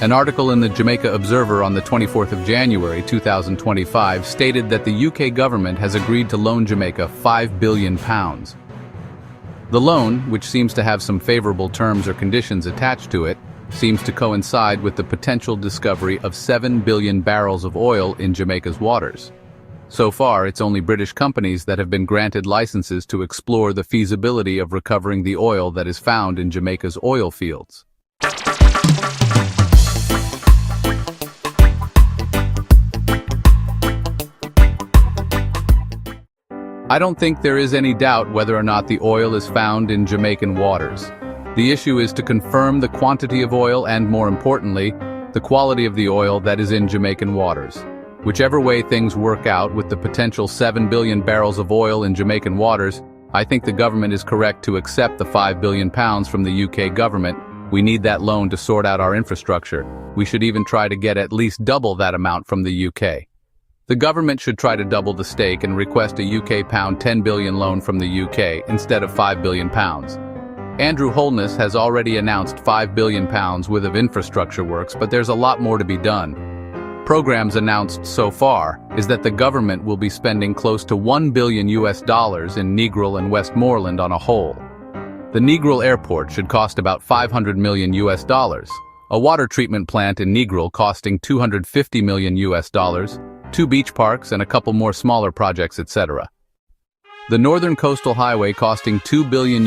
An article in the Jamaica Observer on the 24th of January 2025 stated that the UK government has agreed to loan Jamaica £5 billion. The loan, which seems to have some favorable terms or conditions attached to it, seems to coincide with the potential discovery of 7 billion barrels of oil in Jamaica's waters. So far, it's only British companies that have been granted licenses to explore the feasibility of recovering the oil that is found in Jamaica's oil fields. I don't think there is any doubt whether or not the oil is found in Jamaican waters. The issue is to confirm the quantity of oil and, more importantly, the quality of the oil that is in Jamaican waters. Whichever way things work out with the potential 7 billion barrels of oil in Jamaican waters, I think the government is correct to accept the £5 billion from the UK government. We need that loan to sort out our infrastructure. We should even try to get at least double that amount from the UK. The government should try to double the stake and request a UK £10 billion loan from the UK instead of £5 billion. Andrew Holness has already announced £5 billion worth of infrastructure works, but there's a lot more to be done. Programs announced so far is that the government will be spending close to $1 billion in Negril and Westmoreland on a whole. The Negril airport should cost about $500 million. A water treatment plant in Negril costing $250 million. 2 beach parks and a couple more smaller projects, etc. The Northern Coastal Highway costing $2 billion,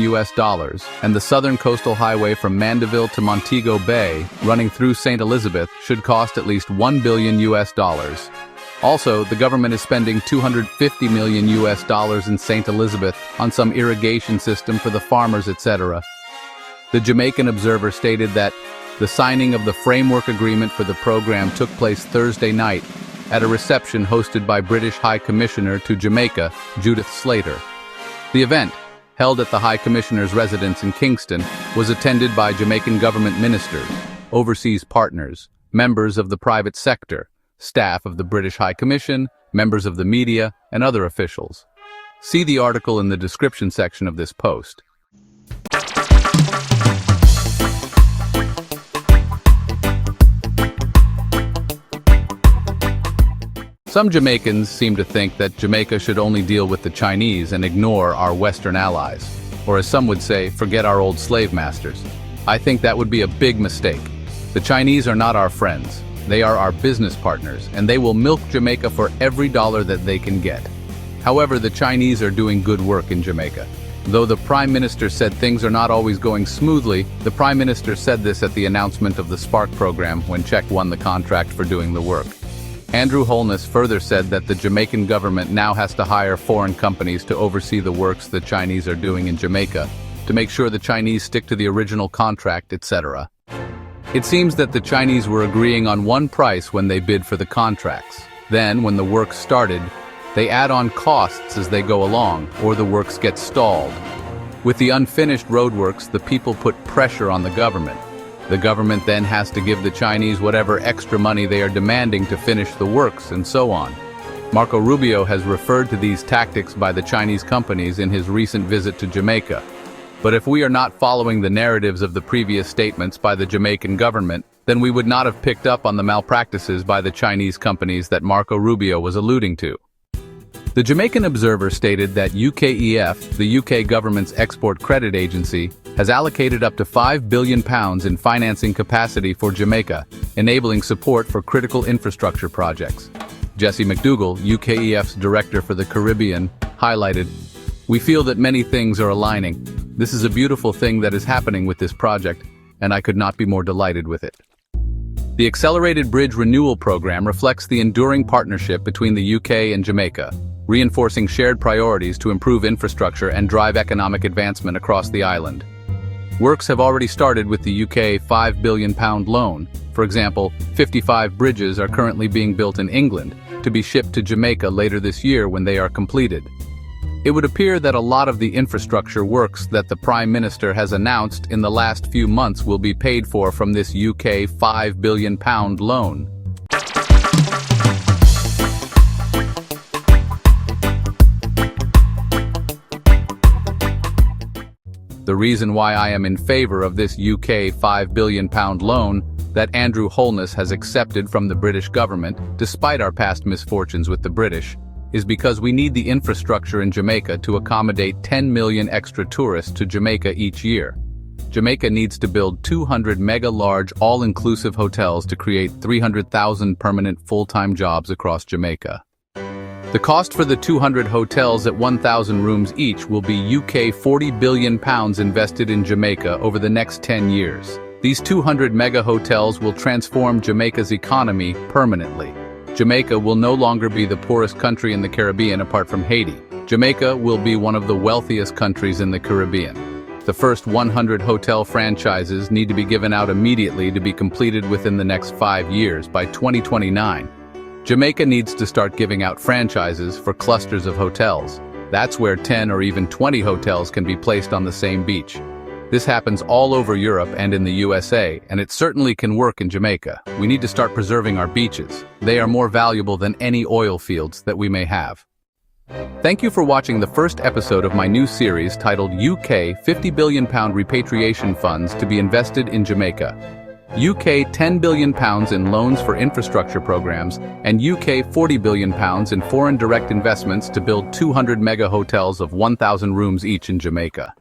and the Southern Coastal Highway from Mandeville to Montego Bay, running through St. Elizabeth, should cost at least $1 billion. Also, the government is spending $250 million in St. Elizabeth on some irrigation system for the farmers, etc. The Jamaican Observer stated that the signing of the framework agreement for the program took place Thursday night at a reception hosted by British High Commissioner to Jamaica, Judith Slater. The event, held at the High Commissioner's residence in Kingston, was attended by Jamaican government ministers, overseas partners, members of the private sector, staff of the British High Commission, members of the media, and other officials. See the article in the description section of this post. Some Jamaicans seem to think that Jamaica should only deal with the Chinese and ignore our Western allies, or as some would say, forget our old slave masters. I think that would be a big mistake. The Chinese are not our friends. They are our business partners, and they will milk Jamaica for every dollar that they can get. However, the Chinese are doing good work in Jamaica. Though the Prime Minister said things are not always going smoothly, the Prime Minister said this at the announcement of the Spark program when Czech won the contract for doing the work. Andrew Holness further said that the Jamaican government now has to hire foreign companies to oversee the works the Chinese are doing in Jamaica, to make sure the Chinese stick to the original contract, etc. It seems that the Chinese were agreeing on one price when they bid for the contracts. Then, when the work started, they add on costs as they go along, or the works get stalled. With the unfinished roadworks, the people put pressure on the government. The government then has to give the Chinese whatever extra money they are demanding to finish the works, and so on. Marco Rubio has referred to these tactics by the Chinese companies in his recent visit to Jamaica. But if we are not following the narratives of the previous statements by the Jamaican government, then we would not have picked up on the malpractices by the Chinese companies that Marco Rubio was alluding to. The Jamaican Observer stated that UKEF, the UK government's export credit agency, has allocated up to £5 billion in financing capacity for Jamaica, enabling support for critical infrastructure projects. Jesse McDougall, UKEF's director for the Caribbean, highlighted, "We feel that many things are aligning. This is a beautiful thing that is happening with this project, and I could not be more delighted with it." The Accelerated Bridge Renewal Program reflects the enduring partnership between the UK and Jamaica, reinforcing shared priorities to improve infrastructure and drive economic advancement across the island. Works have already started with the UK £5 billion loan. For example, 55 bridges are currently being built in England, to be shipped to Jamaica later this year when they are completed. It would appear that a lot of the infrastructure works that the Prime Minister has announced in the last few months will be paid for from this UK £5 billion loan. The reason why I am in favor of this UK £5 billion loan that Andrew Holness has accepted from the British government, despite our past misfortunes with the British, is because we need the infrastructure in Jamaica to accommodate 10 million extra tourists to Jamaica each year. Jamaica needs to build 200 mega-large, all-inclusive hotels to create 300,000 permanent full-time jobs across Jamaica. The cost for the 200 hotels at 1,000 rooms each will be UK £40 billion invested in Jamaica over the next 10 years. These 200 mega hotels will transform Jamaica's economy permanently. Jamaica will no longer be the poorest country in the Caribbean apart from Haiti. Jamaica will be one of the wealthiest countries in the Caribbean. The first 100 hotel franchises need to be given out immediately to be completed within the next 5 years, by 2029. Jamaica needs to start giving out franchises for clusters of hotels. That's where 10 or even 20 hotels can be placed on the same beach. This happens all over Europe and in the USA, and it certainly can work in Jamaica. We need to start preserving our beaches. They are more valuable than any oil fields that we may have. Thank you for watching the first episode of my new series titled UK £50 billion Repatriation Funds to be invested in Jamaica. UK £10 billion in loans for infrastructure programs, and UK £40 billion in foreign direct investments to build 200 mega hotels of 1,000 rooms each in Jamaica.